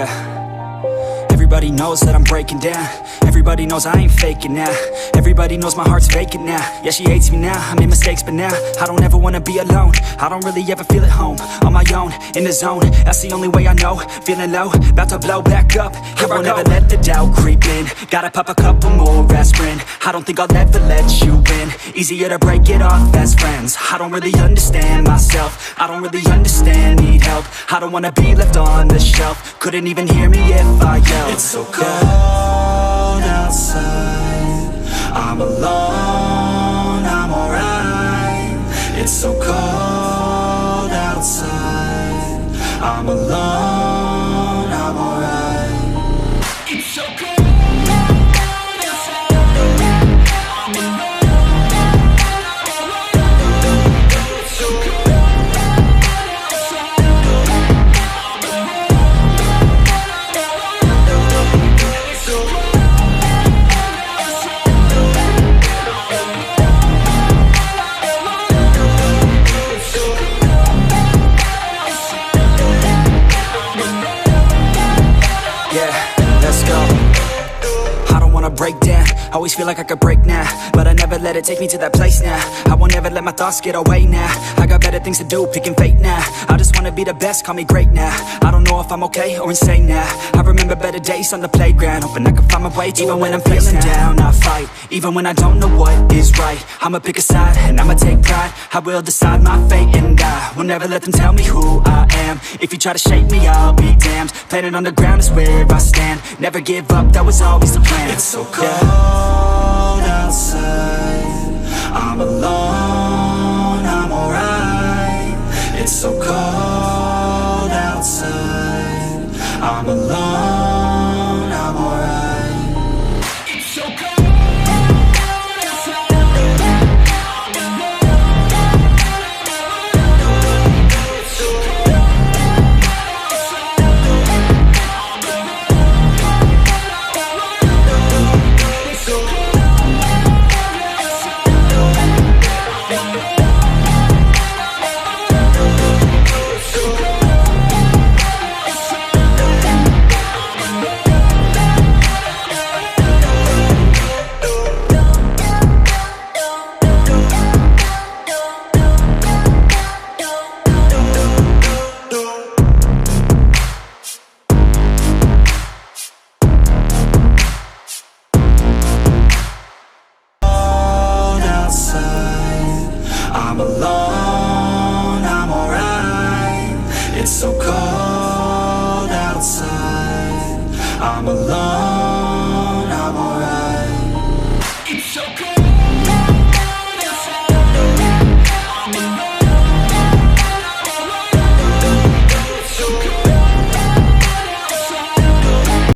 Yeah. Everybody knows that I'm breaking down. Everybody knows I ain't faking now. Everybody knows my heart's vacant now. Yeah, she hates me now, I made mistakes, but now I don't ever wanna be alone. I don't really ever feel at home. On my own, in the zone, that's the only way I know. Feeling low, about to blow back up. Here I won't ever let the doubt creep in. Gotta pop a couple more aspirin. I don't think I'll ever let you in. Easier to break it off as friends. I don't really understand myself. I don't really understand, need help. I don't wanna be left on the shelf. Couldn't even hear me if I yelled. It's so cold outside, I'm alone, I'm alright. It's so cold outside, I'm alone, I'm alright. It's so cold. Break down, always feel like I could break now, but I never let it take me to that place now. I won't ever let my thoughts get away now. I got better things to do, picking fate now. I just wanna be the best, call me great now. I don't know if I'm okay or insane now. I remember better days on the playground, hoping I can find my way to even when I'm feeling down, I fight. Even when I don't know what is right, I'ma pick a side and I'ma take pride. I will decide my fate and I will never let them tell me who I am. If you try to shake me, I'll be damned. Planet on the ground is where I stand. Never give up, that was always the plan. It's so cold outside, I'm alone, I'm alright. It's so cold outside, I'm alone, I'm alright. It's so cold. I'm alone, I'm alright. It's so cold outside, I'm alone.